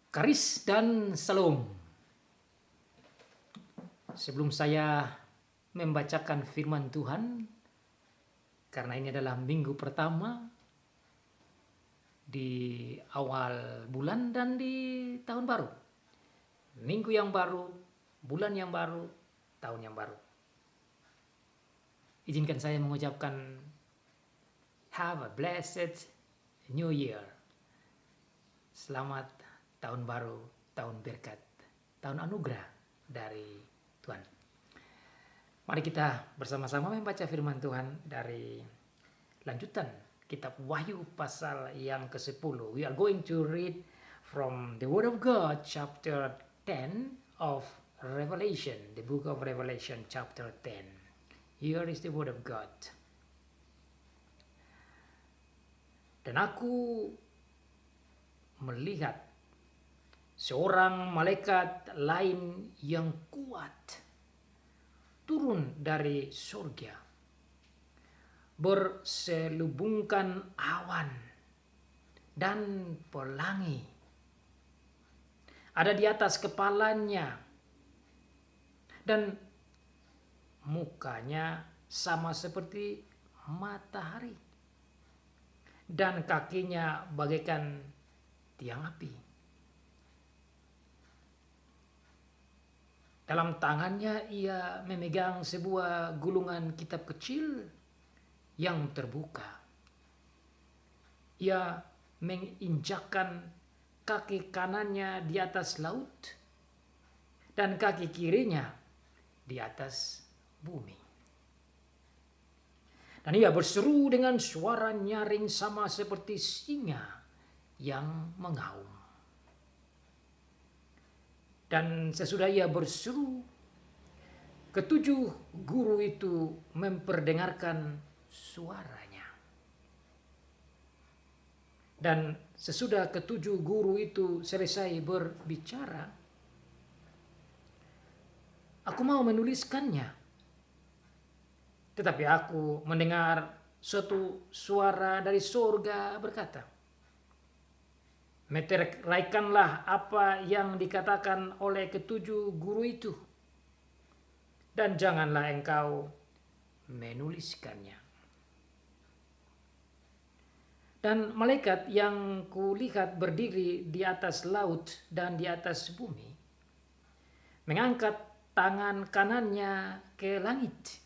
Karis dan Salom. Sebelum saya membacakan firman Tuhan, karena ini adalah minggu pertama di awal bulan dan di tahun baru. Minggu yang baru, bulan yang baru, tahun yang baru. Izinkan saya mengucapkan have a blessed new year. Selamat tahun baru, tahun berkat, tahun anugerah dari Tuhan. Mari kita bersama-sama membaca firman Tuhan dari lanjutan kitab Wahyu pasal yang ke-10. We are going to read from the Word of God chapter 10 of Revelation, the book of Revelation chapter 10. Here is the Word of God. Dan aku melihat seorang malaikat lain yang kuat turun dari surga, berselubungkan awan dan pelangi. Ada di atas kepalanya dan mukanya sama seperti matahari dan kakinya bagaikan tiang api. Dalam tangannya ia memegang sebuah gulungan kitab kecil yang terbuka. Ia menginjakkan kaki kanannya di atas laut dan kaki kirinya di atas bumi. Dan ia berseru dengan suara nyaring sama seperti singa yang mengaum. Dan sesudah ia berseru, ketujuh guru itu memperdengarkan suaranya. Dan sesudah ketujuh guru itu selesai berbicara, aku mau menuliskannya. Tetapi aku mendengar suatu suara dari surga berkata, meteraikanlah apa yang dikatakan oleh ketujuh guru itu, dan janganlah engkau menuliskannya. Dan malaikat yang kulihat berdiri di atas laut dan di atas bumi, mengangkat tangan kanannya ke langit.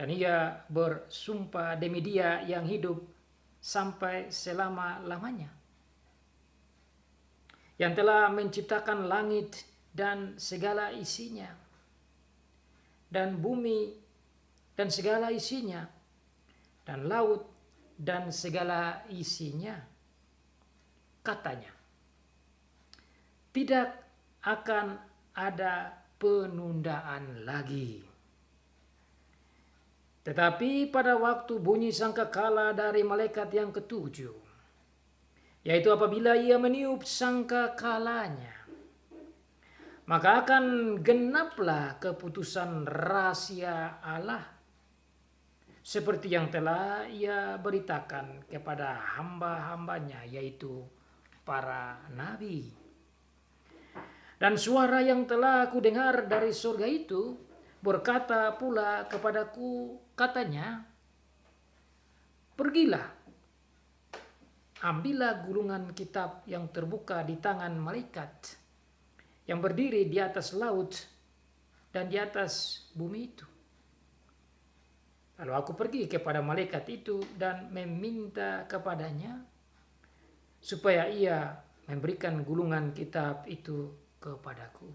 Dan ia bersumpah demi Dia yang hidup sampai selama-lamanya, yang telah menciptakan langit dan segala isinya, dan bumi dan segala isinya, dan laut dan segala isinya. Katanya, tidak akan ada penundaan lagi. Tetapi pada waktu bunyi sangkakala dari malaikat yang ketujuh, yaitu apabila ia meniup sangkakalanya, maka akan genaplah keputusan rahasia Allah, seperti yang telah ia beritakan kepada hamba-hambanya, yaitu para nabi. Dan suara yang telah aku dengar dari surga itu berkata pula kepadaku, katanya, pergilah, ambillah gulungan kitab yang terbuka di tangan malaikat yang berdiri di atas laut dan di atas bumi itu. Lalu aku pergi kepada malaikat itu dan meminta kepadanya supaya ia memberikan gulungan kitab itu kepadaku.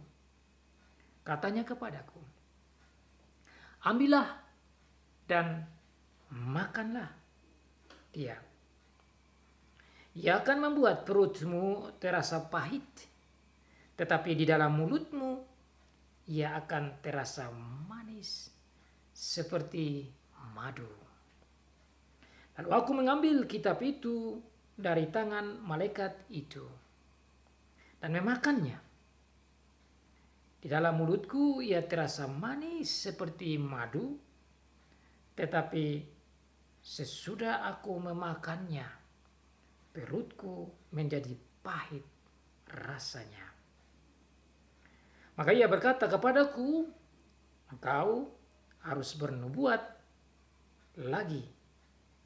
Katanya kepadaku, ambillah dan makanlah dia. Ia akan membuat perutmu terasa pahit, tetapi di dalam mulutmu ia akan terasa manis seperti madu. Lalu aku mengambil kitab itu dari tangan malaikat itu dan memakannya. Di dalam mulutku ia terasa manis seperti madu, tetapi sesudah aku memakannya, perutku menjadi pahit rasanya. Maka ia berkata kepadaku, engkau harus bernubuat lagi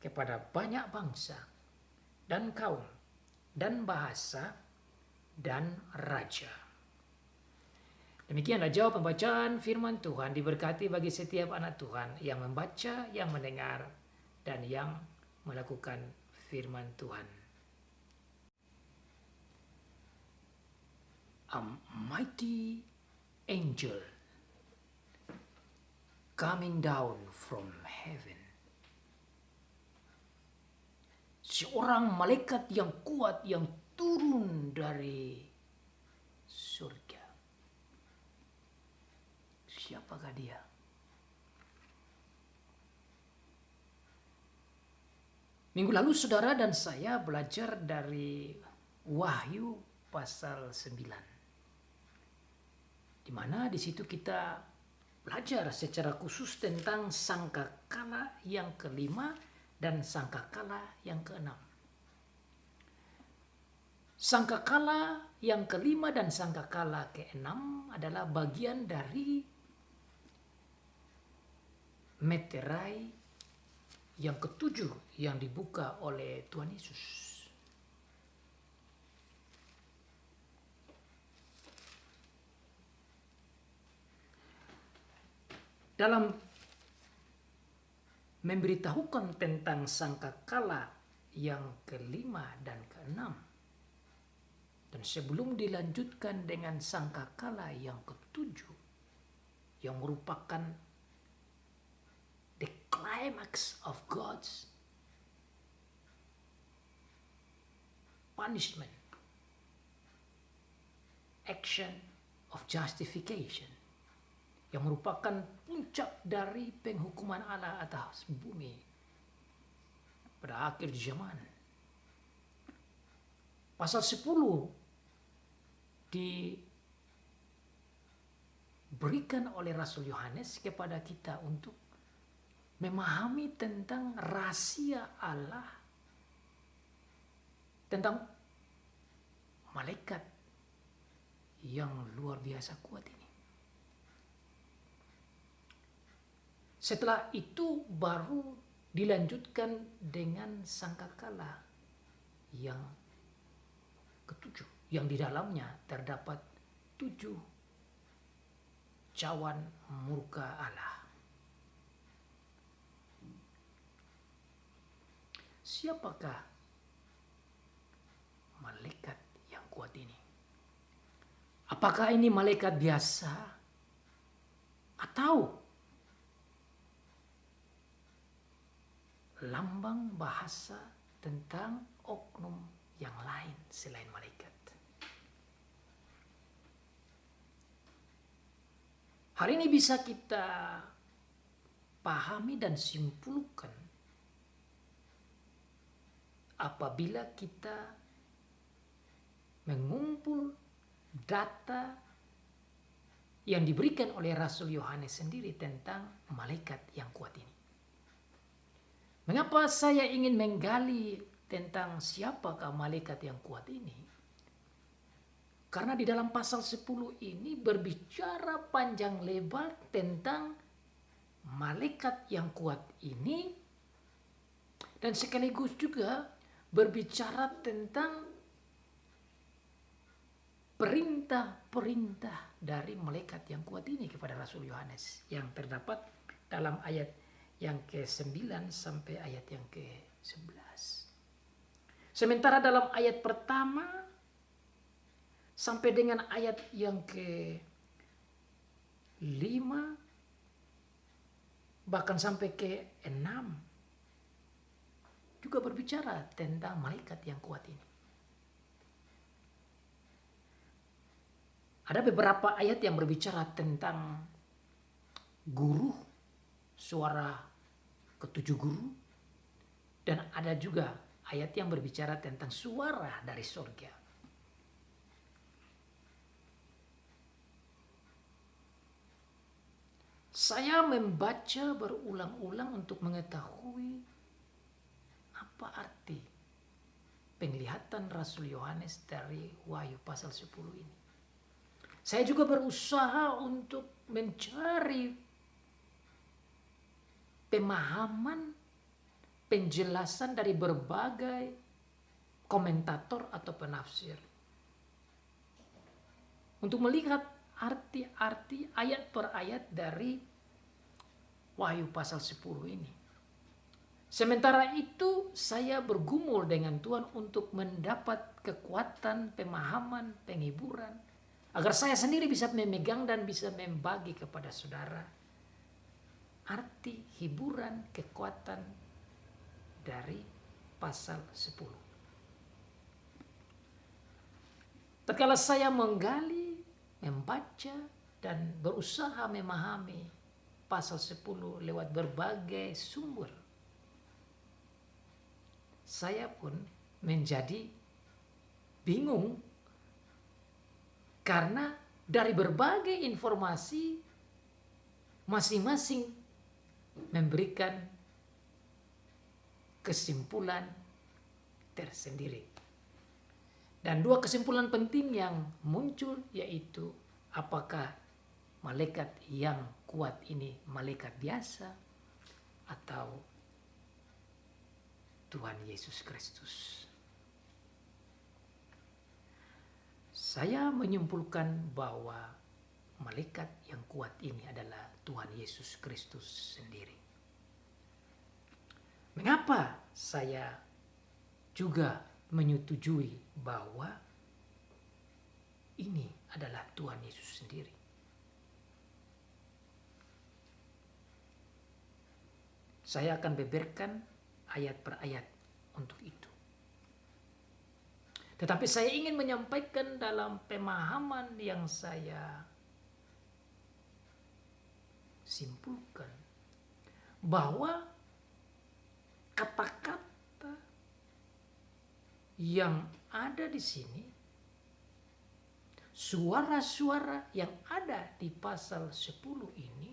kepada banyak bangsa dan kaum dan bahasa dan raja. Demikianlah jawab pembacaan firman Tuhan. Diberkati bagi setiap anak Tuhan yang membaca, yang mendengar, dan yang melakukan firman Tuhan. A mighty angel coming down from heaven. Seorang malaikat yang kuat yang turun dari surga. Siapakah dia? Minggu lalu saudara dan saya belajar dari Wahyu pasal 9. Di mana di situ kita belajar secara khusus tentang sangkakala yang kelima dan sangkakala yang keenam. Sangkakala yang kelima dan sangkakala keenam adalah bagian dari meterai yang ketujuh yang dibuka oleh Tuhan Yesus. Dalam memberitahukan tentang sangkakala yang kelima dan keenam, dan sebelum dilanjutkan dengan sangkakala yang ketujuh, yang merupakan the climax of God's punishment, action of justification, yang merupakan puncak dari penghukuman Allah atas bumi pada akhir zaman. Pasal 10 diberikan oleh Rasul Yohanes kepada kita untuk memahami tentang rahasia Allah, tentang malaikat yang luar biasa kuat ini. Setelah itu baru dilanjutkan dengan sangkakala yang ketujuh, yang di dalamnya terdapat 7 cawan murka Allah. Siapakah malaikat yang kuat ini? Apakah ini malaikat biasa atau lambang bahasa tentang oknum yang lain selain malaikat? Hal ini bisa kita pahami dan simpulkan apabila kita mengumpul data yang diberikan oleh Rasul Yohanes sendiri tentang malaikat yang kuat ini. Mengapa saya ingin menggali tentang siapakah malaikat yang kuat ini? Karena di dalam pasal 10 ini berbicara panjang lebar tentang malaikat yang kuat ini, dan sekaligus juga berbicara tentang perintah-perintah dari malaikat yang kuat ini kepada Rasul Yohanes yang terdapat dalam ayat yang ke-9 sampai ayat yang ke-11. Sementara dalam ayat pertama sampai dengan ayat yang ke-5 bahkan sampai ke-6 juga berbicara tentang malaikat yang kuat ini. Ada beberapa ayat yang berbicara tentang guru, suara ke-7 guru, dan ada juga ayat yang berbicara tentang suara dari surga. Saya membaca berulang-ulang untuk mengetahui apa arti penglihatan Rasul Yohanes dari Wahyu pasal 10 ini. Saya juga berusaha untuk mencari pemahaman, penjelasan dari berbagai komentator atau penafsir. Untuk melihat arti-arti ayat per ayat dari Wahyu pasal 10 ini. Sementara itu saya bergumul dengan Tuhan untuk mendapat kekuatan, pemahaman, penghiburan. Agar saya sendiri bisa memegang dan bisa membagi kepada saudara arti hiburan, kekuatan dari pasal 10. Tatkala saya menggali, membaca, dan berusaha memahami pasal 10 lewat berbagai sumber, saya pun menjadi bingung karena dari berbagai informasi masing-masing memberikan kesimpulan tersendiri. Dan dua kesimpulan penting yang muncul yaitu apakah malaikat yang kuat ini malaikat biasa atau Tuhan Yesus Kristus. Saya menyimpulkan bahwa malaikat yang kuat ini adalah Tuhan Yesus Kristus sendiri. Mengapa saya juga menyetujui bahwa ini adalah Tuhan Yesus sendiri? Saya akan beberkan ayat per ayat untuk itu. Tetapi saya ingin menyampaikan dalam pemahaman yang saya simpulkan bahwa kata-kata yang ada di sini, suara-suara yang ada di pasal 10 ini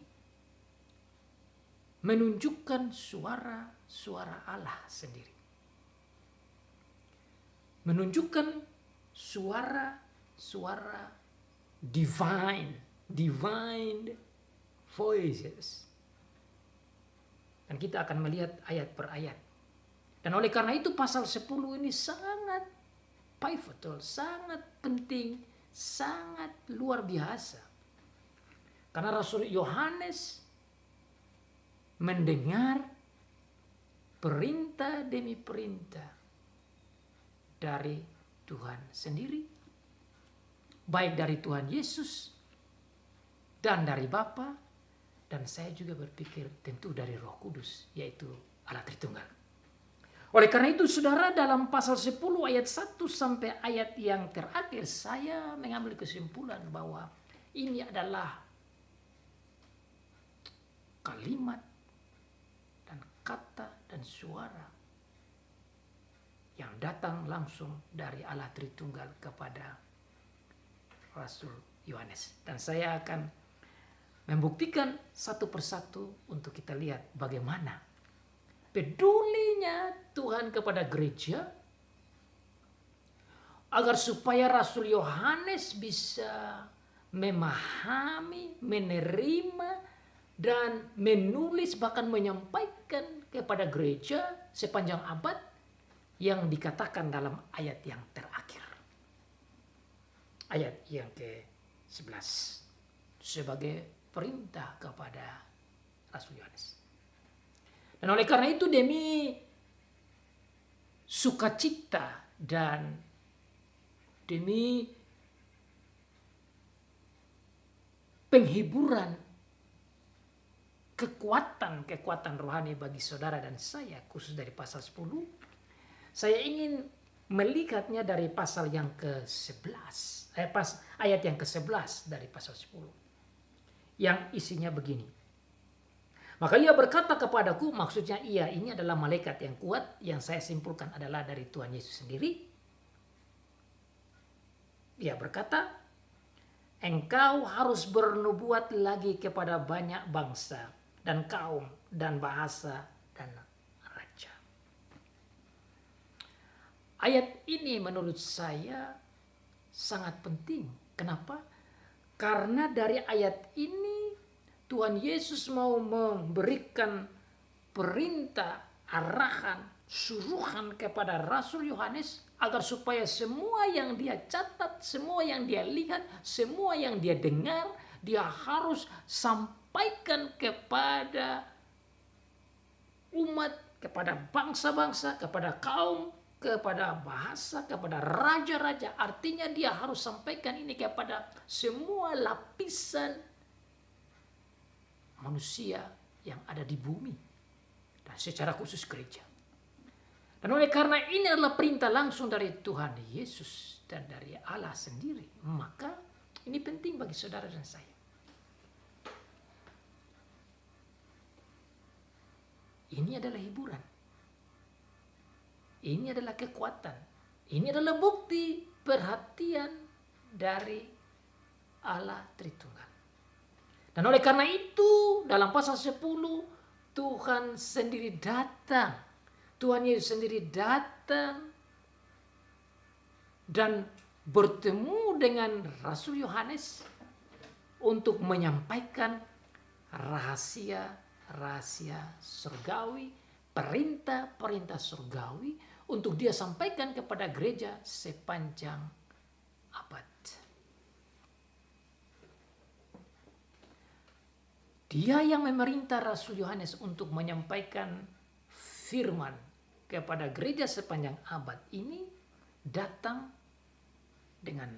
menunjukkan suara Allah sendiri. Menunjukkan suara-suara divine voices. Dan kita akan melihat ayat per ayat. Dan oleh karena itu pasal 10 ini sangat pivotal, sangat penting, sangat luar biasa. Karena Rasul Yohanes mendengar perintah demi perintah dari Tuhan sendiri, baik dari Tuhan Yesus dan dari Bapa, dan saya juga berpikir tentu dari Roh Kudus, yaitu Allah Tritunggal. Oleh karena itu saudara, dalam pasal 10 ayat 1 sampai ayat yang terakhir, saya mengambil kesimpulan bahwa ini adalah kalimat dan kata dan suara yang datang langsung dari Allah Tritunggal kepada Rasul Yohanes. Dan saya akan membuktikan satu persatu untuk kita lihat bagaimana pedulinya Tuhan kepada gereja agar supaya Rasul Yohanes bisa memahami, menerima, dan menulis bahkan menyampaikan kepada gereja sepanjang abad yang dikatakan dalam ayat yang terakhir. Ayat yang ke-11 sebagai perintah kepada Rasul Yohanes. Dan oleh karena itu demi sukacita dan demi penghiburan kekuatan rohani bagi saudara dan saya, khusus dari pasal 10, saya ingin melihatnya dari pasal yang ke-11, ayat yang ke-11 dari pasal 10, yang isinya begini. Maka ia berkata kepadaku, maksudnya ini adalah malaikat yang kuat, yang saya simpulkan adalah dari Tuhan Yesus sendiri. Ia berkata, engkau harus bernubuat lagi kepada banyak bangsa dan kaum dan bahasa dan raja. ayat ini menurut saya sangat penting. Kenapa? Karena dari ayat ini Tuhan Yesus mau memberikan perintah, arahan, suruhan kepada Rasul Yohanes agar supaya semua yang dia catat, semua yang dia lihat, semua yang dia dengar, dia harus sampaikan kepada umat, kepada bangsa-bangsa, kepada kaum, kepada bahasa, kepada raja-raja. Artinya dia harus sampaikan ini kepada semua lapisan manusia yang ada di bumi, dan secara khusus gereja. Dan oleh karena ini adalah perintah langsung dari Tuhan Yesus dan dari Allah sendiri, maka ini penting bagi saudara dan saya. Ini adalah hiburan. Ini adalah kekuatan. Ini adalah bukti perhatian dari Allah Tritunggal. Dan oleh karena itu dalam pasal 10 Tuhan sendiri datang. Tuhan Yesus sendiri datang dan bertemu dengan Rasul Yohanes untuk menyampaikan rahasia surgawi, perintah-perintah surgawi untuk dia sampaikan kepada gereja sepanjang abad. Dia yang memerintah Rasul Yohanes untuk menyampaikan firman kepada gereja sepanjang abad ini datang dengan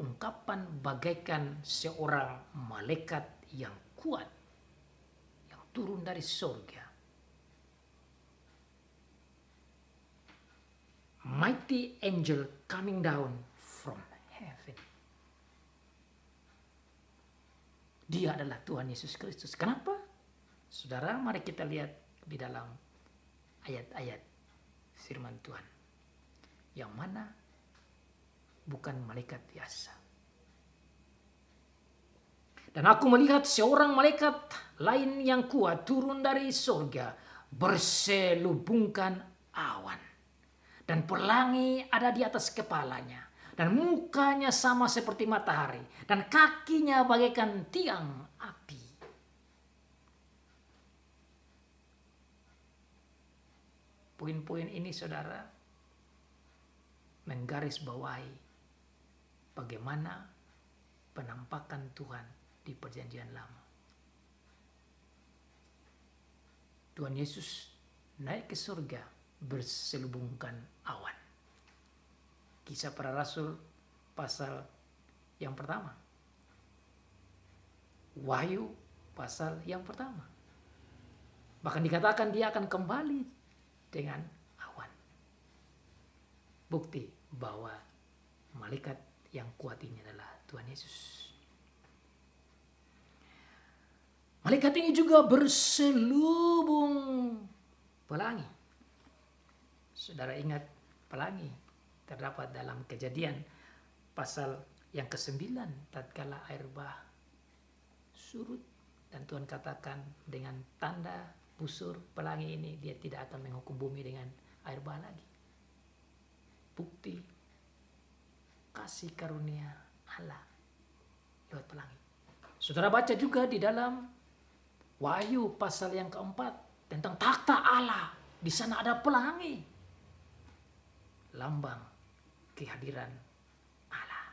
ungkapan bagaikan seorang malaikat yang kuat yang turun dari surga. Mighty angel coming down from heaven. Dia adalah Tuhan Yesus Kristus. Kenapa? Saudara, mari kita lihat di dalam ayat-ayat firman Tuhan. Yang mana bukan malaikat biasa. Dan aku melihat seorang malaikat lain yang kuat turun dari surga, berselubungkan awan. Dan pelangi ada di atas kepalanya. Dan mukanya sama seperti matahari. Dan kakinya bagaikan tiang api. Poin-poin ini saudara menggarisbawahi bagaimana penampakan Tuhan di Perjanjian Lama. Tuhan Yesus naik ke surga berselubungkan awan. Kisah Para Rasul pasal yang pertama. Wahyu pasal yang pertama. Bahkan dikatakan dia akan kembali dengan awan. Bukti bahwa malaikat yang kuat ini adalah Tuhan Yesus. Malaikat ini juga berselubung pelangi. Saudara ingat pelangi terdapat dalam Kejadian pasal yang ke-9 tatkala air bah surut dan Tuhan katakan dengan tanda busur pelangi ini dia tidak akan menghukum bumi dengan air bah lagi. Bukti kasih karunia Allah lewat pelangi. Saudara baca juga di dalam Wahyu pasal yang keempat tentang takhta Allah. Di sana ada pelangi. Lambang kehadiran Allah.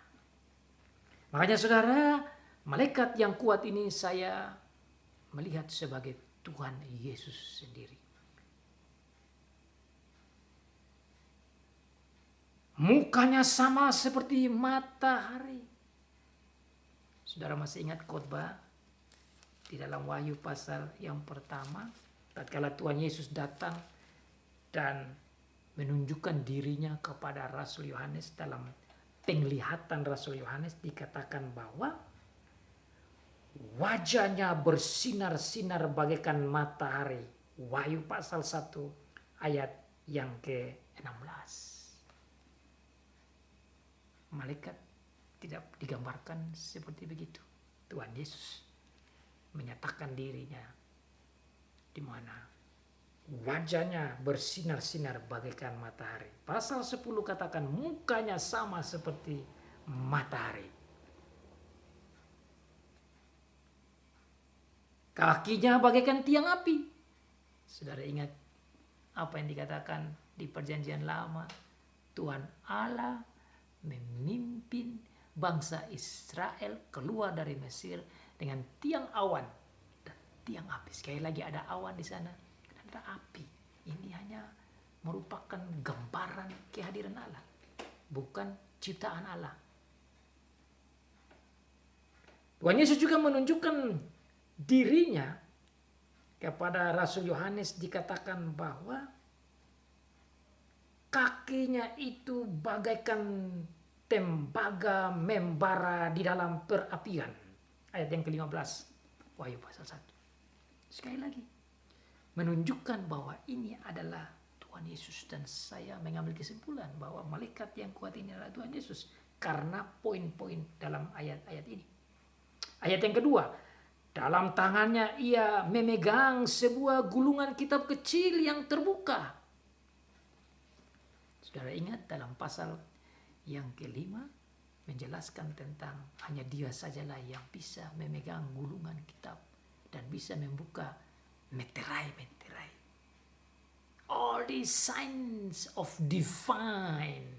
Makanya saudara, malaikat yang kuat ini saya melihat sebagai Tuhan Yesus sendiri. Mukanya sama seperti matahari. Saudara masih ingat khotbah di dalam Wahyu pasal yang pertama, tatkala Tuhan Yesus datang dan menunjukkan dirinya kepada Rasul Yohanes. Dalam penglihatan Rasul Yohanes dikatakan bahwa wajahnya bersinar-sinar bagaikan matahari. Wahyu pasal 1 ayat yang ke-16. Malaikat tidak digambarkan seperti begitu. Tuhan Yesus menyatakan dirinya di mana wajahnya bersinar-sinar bagaikan matahari. Pasal 10 katakan mukanya sama seperti matahari. Kakinya bagaikan tiang api. Saudara ingat apa yang dikatakan di perjanjian lama? Tuhan Allah memimpin bangsa Israel keluar dari Mesir dengan tiang awan dan tiang api. Sekali lagi ada awan di sana dan ada api. Ini hanya merupakan gambaran kehadiran Allah, bukan ciptaan Allah. Tuhan Yesus juga menunjukkan dirinya kepada Rasul Yohanes, dikatakan bahwa kakinya itu bagaikan tembaga membara di dalam perapian. Ayat yang ke-15 Wahyu pasal 1. Sekali lagi menunjukkan bahwa ini adalah Tuhan Yesus, dan saya mengambil kesimpulan bahwa malaikat yang kuat ini adalah Tuhan Yesus karena poin-poin dalam ayat-ayat ini. Ayat yang kedua, dalam tangannya ia memegang sebuah gulungan kitab kecil yang terbuka. Saudara ingat dalam pasal yang kelima menjelaskan tentang hanya dia sajalah yang bisa memegang gulungan kitab dan bisa membuka meterai-meterai. All these signs of divine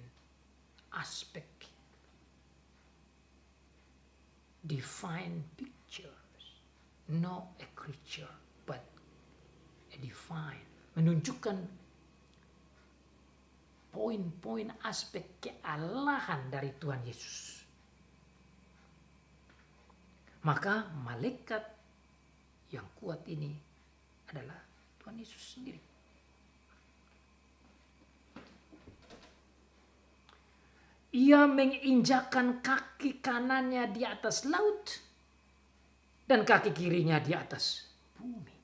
aspect, divine pictures, not a creature but a divine, menunjukkan poin-poin aspek kealahan dari Tuhan Yesus. Maka malaikat yang kuat ini adalah Tuhan Yesus sendiri. Ia menginjakkan kaki kanannya di atas laut dan kaki kirinya di atas bumi.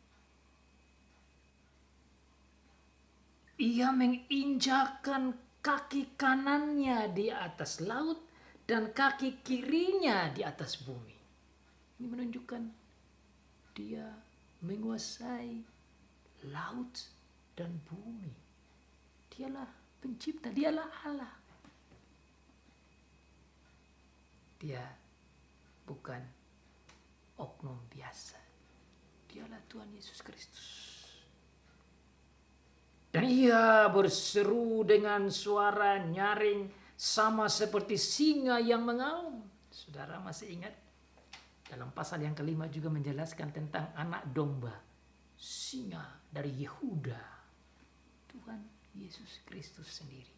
Ia menginjakkan kaki kanannya di atas laut dan kaki kirinya di atas bumi. Ini menunjukkan dia menguasai laut dan bumi. Dialah pencipta, dialah Allah. Dia bukan oknum biasa. Dialah Tuhan Yesus Kristus. Dan ia berseru dengan suara nyaring sama seperti singa yang mengaum. Saudara masih ingat? Dalam pasal yang kelima juga menjelaskan tentang anak domba, singa dari Yehuda, Tuhan Yesus Kristus sendiri.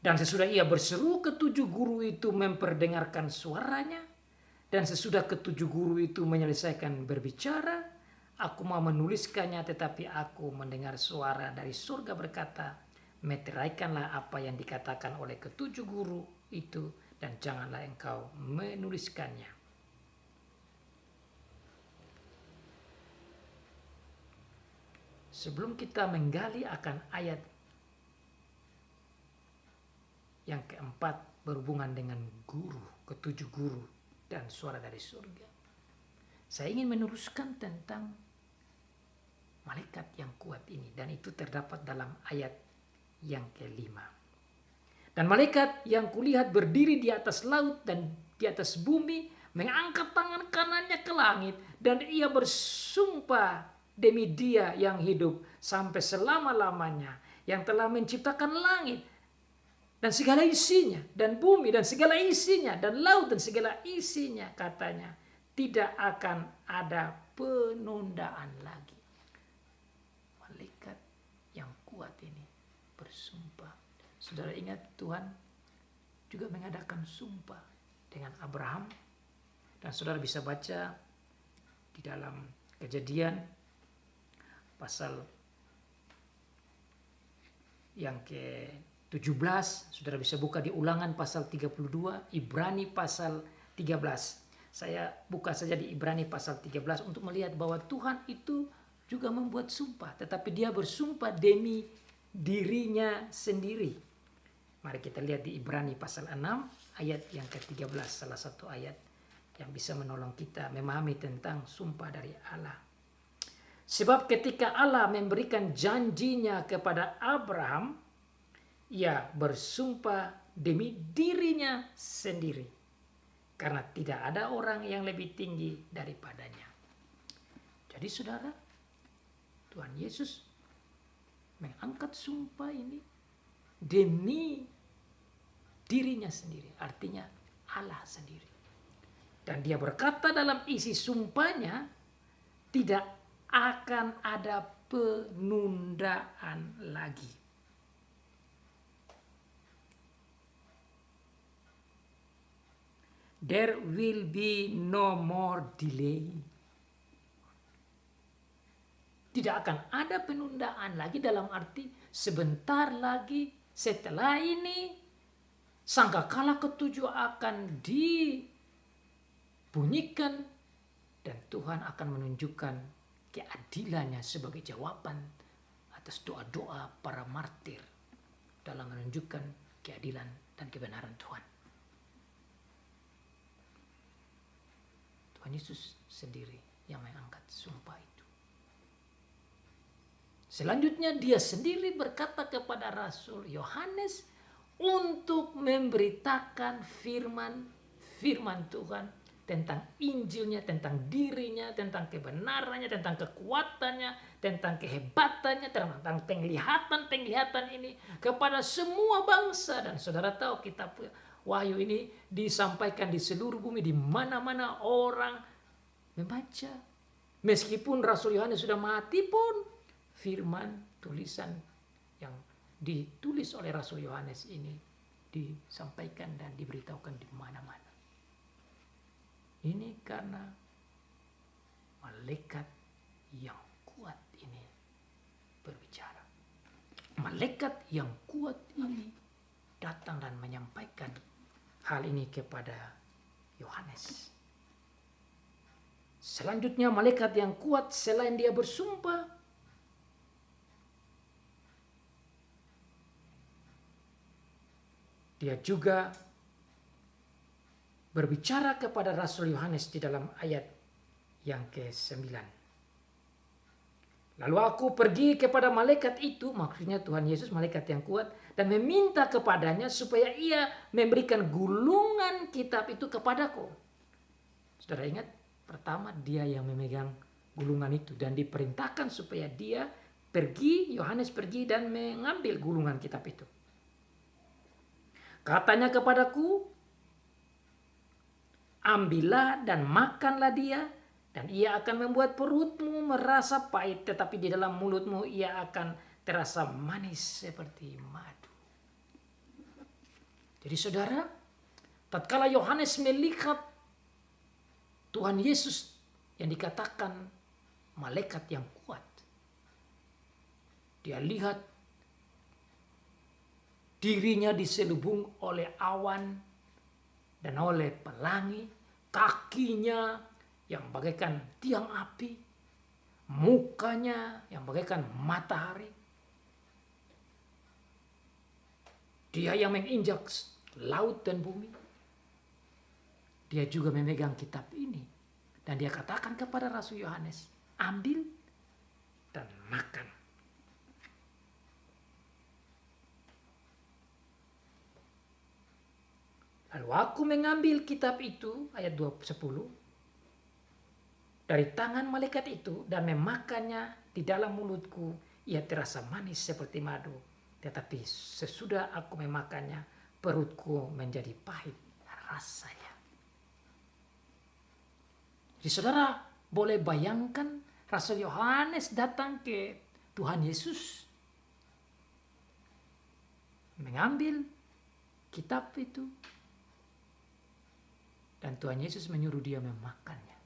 Dan sesudah ia berseru, ketujuh guru itu memperdengarkan suaranya. Dan sesudah ketujuh guru itu menyelesaikan berbicara, aku mau menuliskannya, tetapi aku mendengar suara dari surga berkata, meteraikanlah apa yang dikatakan oleh ketujuh guru itu, dan janganlah engkau menuliskannya. Sebelum kita menggali akan ayat yang keempat berhubungan dengan guru, ketujuh guru dan suara dari surga, saya ingin meneruskan tentang malaikat yang kuat ini, dan itu terdapat dalam ayat yang kelima. Dan malaikat yang kulihat berdiri di atas laut dan di atas bumi, mengangkat tangan kanannya ke langit, dan ia bersumpah demi Dia yang hidup sampai selama-lamanya, yang telah menciptakan langit dan segala isinya, dan bumi dan segala isinya, dan laut dan segala isinya, katanya, tidak akan ada penundaan lagi. Malaikat yang kuat ini bersumpah. Saudara ingat Tuhan juga mengadakan sumpah dengan Abraham, dan saudara bisa baca di dalam Kejadian pasal yang ke-17, saudara bisa buka di Ulangan pasal 32, Ibrani pasal 13. Saya buka saja di Ibrani pasal 13 untuk melihat bahwa Tuhan itu juga membuat sumpah, tetapi Dia bersumpah demi dirinya sendiri. Mari kita lihat di Ibrani pasal 6 ayat yang ke-13, salah satu ayat yang bisa menolong kita memahami tentang sumpah dari Allah. Sebab ketika Allah memberikan janjinya kepada Abraham, ia bersumpah demi dirinya sendiri, karena tidak ada orang yang lebih tinggi daripadanya. Jadi saudara, Tuhan Yesus mengangkat sumpah ini demi dirinya sendiri, artinya Allah sendiri. Dan dia berkata dalam isi sumpahnya, tidak akan ada penundaan lagi. There will be no more delay. Tidak akan ada penundaan lagi, dalam arti sebentar lagi setelah ini sangkakala ketujuh akan dibunyikan dan Tuhan akan menunjukkan keadilannya sebagai jawaban atas doa-doa para martir dalam menunjukkan keadilan dan kebenaran Tuhan. Tuhan Yesus sendiri yang mengangkat sumpah itu. Selanjutnya dia sendiri berkata kepada Rasul Yohanes untuk memberitakan firman Tuhan tentang Injilnya, tentang dirinya, tentang kebenarannya, tentang kekuatannya, tentang kehebatannya, tentang penglihatan ini kepada semua bangsa. Dan saudara tahu kitab Wahyu ini disampaikan di seluruh bumi, di mana-mana orang membaca. Meskipun Rasul Yohanes sudah mati pun, firman tulisan yang ditulis oleh Rasul Yohanes ini disampaikan dan diberitahukan di mana-mana. Ini karena malaikat yang kuat ini berbicara. Malaikat yang kuat ini datang dan menyampaikan hal ini kepada Yohanes. Selanjutnya malaikat yang kuat selain dia bersumpah, dia juga berbicara kepada Rasul Yohanes di dalam ayat yang ke-9. Lalu aku pergi kepada malaikat itu, maksudnya Tuhan Yesus, malaikat yang kuat, dan meminta kepadanya supaya ia memberikan gulungan kitab itu kepadaku. Saudara ingat, pertama dia yang memegang gulungan itu dan diperintahkan supaya dia pergi, Yohanes pergi dan mengambil gulungan kitab itu. Katanya kepadaku, ambillah dan makanlah dia, dan ia akan membuat perutmu merasa pahit, tetapi di dalam mulutmu ia akan terasa manis seperti madu. Jadi saudara, tatkala Yohanes melihat Tuhan Yesus yang dikatakan malaikat yang kuat, dia lihat dirinya diselubung oleh awan dan oleh pelangi, kakinya yang bagaikan tiang api, mukanya yang bagaikan matahari. Dia yang menginjak laut dan bumi. Dia juga memegang kitab ini. Dan dia katakan kepada Rasul Yohanes, ambil dan makan. Lalu aku mengambil kitab itu, ayat 10, dari tangan malaikat itu dan memakannya di dalam mulutku. Ia terasa manis seperti madu. Tetapi sesudah aku memakannya, perutku menjadi pahit rasanya. Jadi saudara boleh bayangkan Rasul Yohanes datang ke Tuhan Yesus, mengambil kitab itu, dan Tuhan Yesus menyuruh dia memakannya.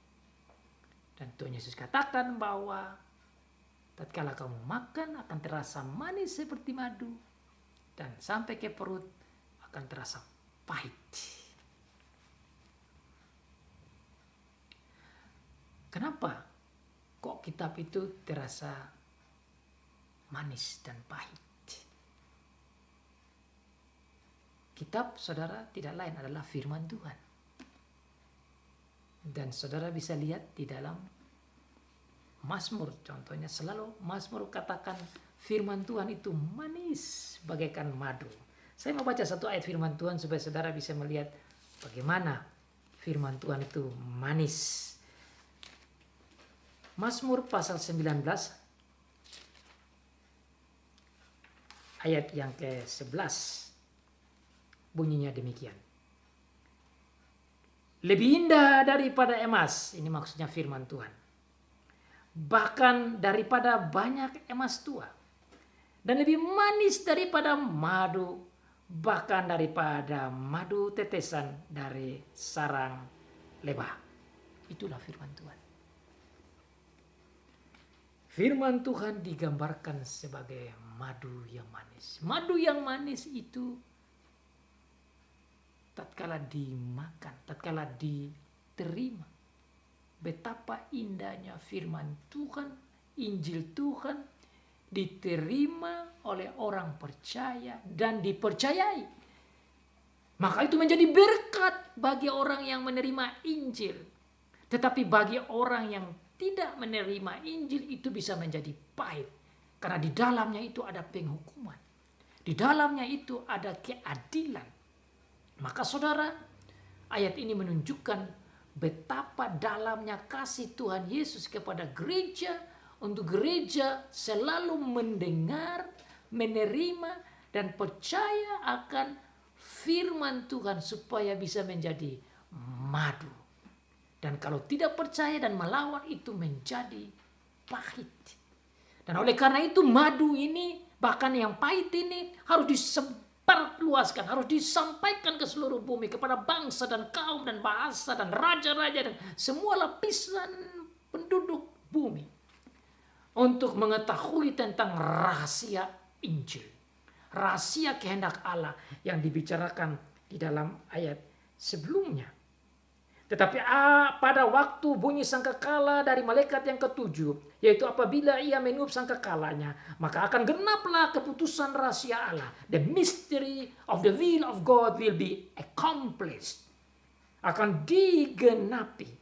Dan Tuhan Yesus katakan bahwa tatkala kamu makan akan terasa manis seperti madu, dan sampai ke perut akan terasa pahit. Kenapa kok kitab itu terasa manis dan pahit? Kitab, saudara, tidak lain adalah firman Tuhan. Dan saudara bisa lihat di dalam Mazmur, contohnya selalu Mazmur katakan firman Tuhan itu manis bagaikan madu. Saya mau baca satu ayat firman Tuhan supaya saudara bisa melihat bagaimana firman Tuhan itu manis. Mazmur pasal 19 ayat yang ke-11 bunyinya demikian. Lebih indah daripada emas, ini maksudnya firman Tuhan. Bahkan daripada banyak emas tua. Dan lebih manis daripada madu, bahkan daripada madu tetesan dari sarang lebah. Itulah firman Tuhan. Firman Tuhan digambarkan sebagai madu yang manis. Madu yang manis itu tatkala dimakan, tatkala diterima, betapa indahnya firman Tuhan, Injil Tuhan diterima oleh orang percaya dan dipercayai. Maka itu menjadi berkat bagi orang yang menerima Injil. Tetapi bagi orang yang tidak menerima Injil itu bisa menjadi pahit. Karena di dalamnya itu ada penghukuman. Di dalamnya itu ada keadilan. Maka saudara, ayat ini menunjukkan betapa dalamnya kasih Tuhan Yesus kepada gereja, untuk gereja selalu mendengar, menerima, dan percaya akan firman Tuhan supaya bisa menjadi madu. Dan kalau tidak percaya dan melawan itu menjadi pahit. Dan oleh karena itu madu ini, bahkan yang pahit ini harus disebarluaskan, harus disampaikan ke seluruh bumi, kepada bangsa dan kaum dan bahasa dan raja-raja dan semua lapisan penduduk bumi. Untuk mengetahui tentang rahasia Injil. Rahasia kehendak Allah yang dibicarakan di dalam ayat sebelumnya. Tetapi pada waktu bunyi sangkakala dari malaikat yang ketujuh, yaitu apabila ia meniup sangkakalanya, maka akan genaplah keputusan rahasia Allah. The mystery of the will of God will be accomplished. Akan digenapi.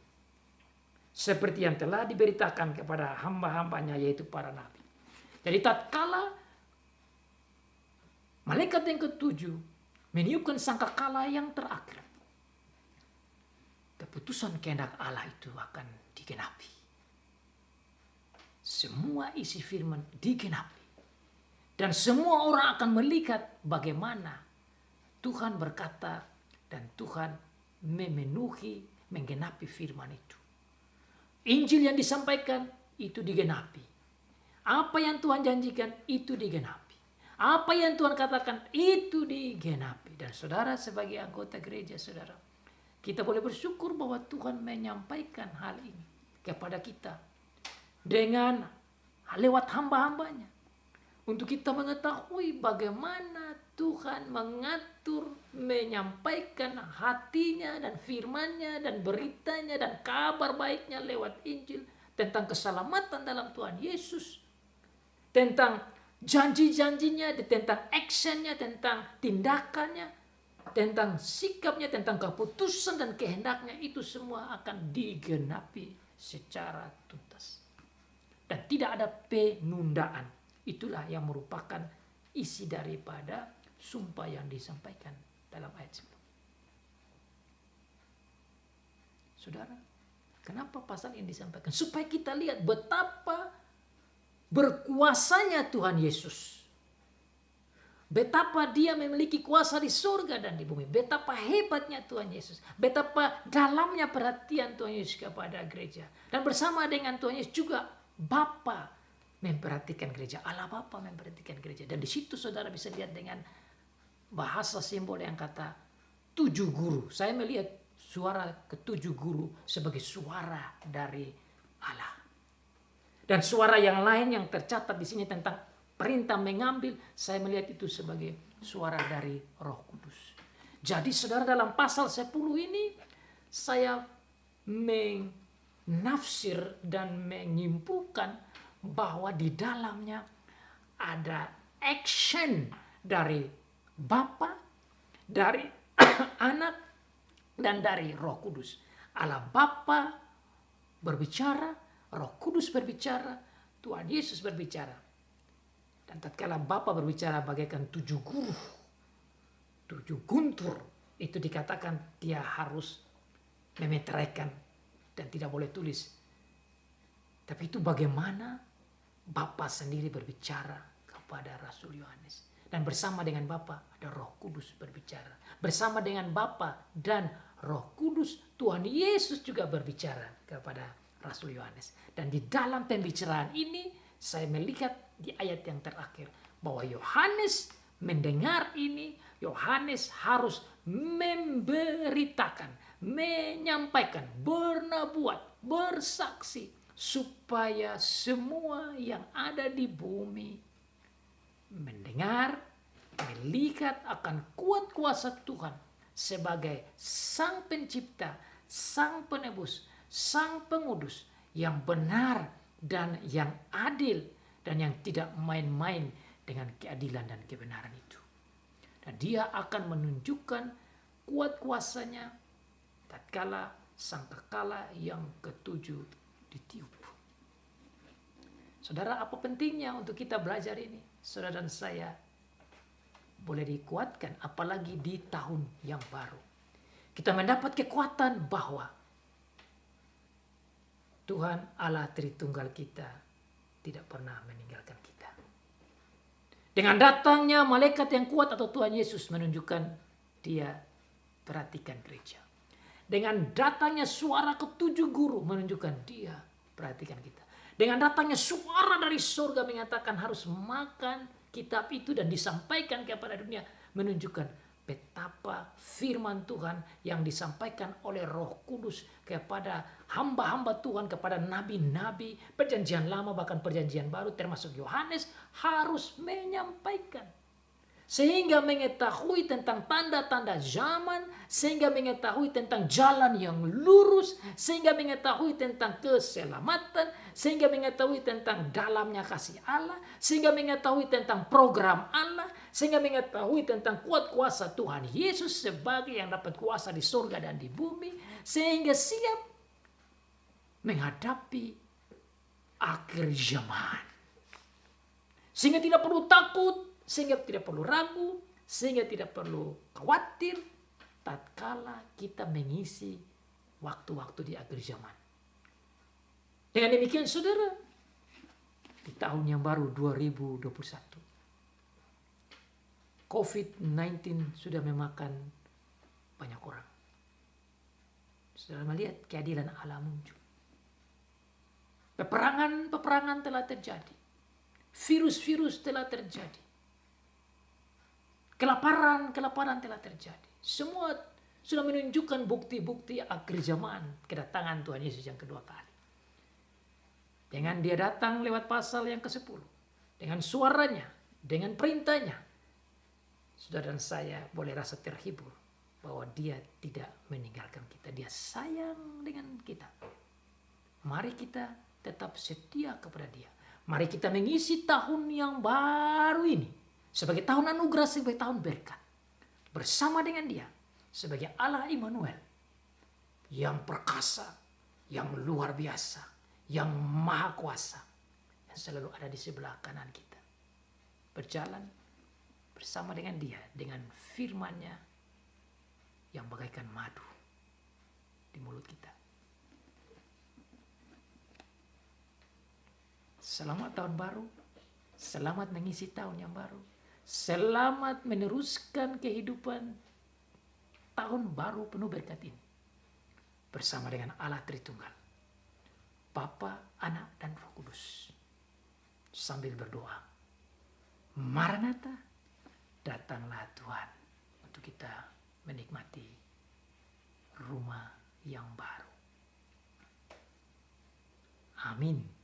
Seperti yang telah diberitakan kepada hamba-hambanya, yaitu para nabi. Jadi tatkala malaikat yang ketujuh meniupkan sangkakala yang terakhir, keputusan kehendak Allah itu akan digenapi. Semua isi firman digenapi. Dan semua orang akan melihat bagaimana Tuhan berkata dan Tuhan memenuhi, menggenapi firman itu. Injil yang disampaikan itu digenapi. Apa yang Tuhan janjikan itu digenapi. Apa yang Tuhan katakan itu digenapi. Dan saudara sebagai anggota gereja saudara, kita boleh bersyukur bahwa Tuhan menyampaikan hal ini kepada kita dengan lewat hamba-hambanya. Untuk kita mengetahui bagaimana Tuhan mengatur, menyampaikan hatinya dan firman-Nya dan beritanya dan kabar baiknya lewat Injil. Tentang keselamatan dalam Tuhan Yesus. Tentang janji-janjinya, tentang actionnya, tentang tindakannya. Tentang sikapnya, tentang keputusan dan kehendaknya, itu semua akan digenapi secara tuntas. Dan tidak ada penundaan. Itulah yang merupakan isi daripada sumpah yang disampaikan dalam ayat sebelum. Saudara, kenapa pasal ini disampaikan? Supaya kita lihat betapa berkuasanya Tuhan Yesus. Betapa dia memiliki kuasa di surga dan di bumi. Betapa hebatnya Tuhan Yesus. Betapa dalamnya perhatian Tuhan Yesus kepada gereja. Dan bersama dengan Tuhan Yesus juga Bapa memperhatikan gereja. Allah Bapa memperhatikan gereja. Dan di situ saudara bisa lihat dengan bahasa simbol yang kata 7 guru. Saya melihat suara ke-7 guru sebagai suara dari Allah. Dan suara yang lain yang tercatat di sini tentang perintah mengambil, saya melihat itu sebagai suara dari Roh Kudus. Jadi saudara, dalam pasal 10 ini saya menafsir dan menyimpulkan bahwa di dalamnya ada action dari Bapa, dari Anak, dan dari Roh Kudus. Allah Bapa berbicara, Roh Kudus berbicara, Tuhan Yesus berbicara. Dan tatkala Bapa berbicara bagaikan 7 guru, 7 guntur, itu dikatakan dia harus memeteraikan dan tidak boleh tulis. Tapi itu bagaimana Bapa sendiri berbicara kepada Rasul Yohanes. Dan bersama dengan Bapa ada Roh Kudus berbicara. Bersama dengan Bapa dan Roh Kudus, Tuhan Yesus juga berbicara kepada Rasul Yohanes. Dan di dalam pembicaraan ini saya melihat di ayat yang terakhir bahwa Yohanes mendengar ini, Yohanes harus memberitakan, menyampaikan, bernubuat, bersaksi supaya semua yang ada di bumi mendengar, melihat akan kuat kuasa Tuhan sebagai Sang Pencipta, Sang Penebus, Sang Pengudus yang benar dan yang adil dan yang tidak main-main dengan keadilan dan kebenaran itu. Dan dia akan menunjukkan kuat kuasanya tatkala sangkakala yang ketujuh ditiup. Saudara, apa pentingnya untuk kita belajar ini? Saudara dan saya boleh dikuatkan apalagi di tahun yang baru. Kita mendapat kekuatan bahwa Tuhan Allah Tritunggal kita tidak pernah meninggalkan kita. Dengan datangnya malaikat yang kuat atau Tuhan Yesus menunjukkan dia perhatikan gereja. Dengan datangnya suara ketujuh guru menunjukkan dia perhatikan kita. Dengan datangnya suara dari surga mengatakan harus makan kitab itu dan disampaikan kepada dunia, menunjukkan betapa firman Tuhan yang disampaikan oleh Roh Kudus kepada hamba-hamba Tuhan, kepada nabi-nabi perjanjian lama bahkan perjanjian baru termasuk Yohanes harus menyampaikan. Sehingga mengetahui tentang tanda-tanda zaman, sehingga mengetahui tentang jalan yang lurus, sehingga mengetahui tentang keselamatan, sehingga mengetahui tentang dalamnya kasih Allah, sehingga mengetahui tentang program Allah, sehingga mengetahui tentang kuat kuasa Tuhan Yesus sebagai yang dapat kuasa di surga dan di bumi, sehingga siap menghadapi akhir zaman. Sehingga tidak perlu takut, sehingga tidak perlu ragu, sehingga tidak perlu khawatir tatkala kita mengisi waktu-waktu di akhir zaman. Dengan demikian saudara, di tahun yang baru 2021, COVID-19 sudah memakan banyak orang. Saudara melihat keadilan Allah muncul. Peperangan telah terjadi. Virus-virus telah terjadi. Kelaparan telah terjadi. Semua sudah menunjukkan bukti-bukti akhir zaman kedatangan Tuhan Yesus yang kedua kali. Dengan dia datang lewat pasal yang ke-10. Dengan suaranya, dengan perintahnya. Saudara dan saya boleh rasa terhibur bahwa dia tidak meninggalkan kita. Dia sayang dengan kita. Mari kita tetap setia kepada dia. Mari kita mengisi tahun yang baru ini sebagai tahun anugerah, sebagai tahun berkat. Bersama dengan dia sebagai Allah Immanuel yang perkasa, yang luar biasa, yang maha kuasa, yang selalu ada di sebelah kanan kita. Berjalan bersama dengan dia, dengan firman-Nya yang bagaikan madu di mulut kita. Selamat tahun baru, selamat mengisi tahun yang baru. Selamat meneruskan kehidupan tahun baru penuh berkat ini. Bersama dengan Allah Tritunggal. Bapa, Anak, dan Roh Kudus. Sambil berdoa. Maranatha, datanglah Tuhan. Untuk kita menikmati rumah yang baru. Amin.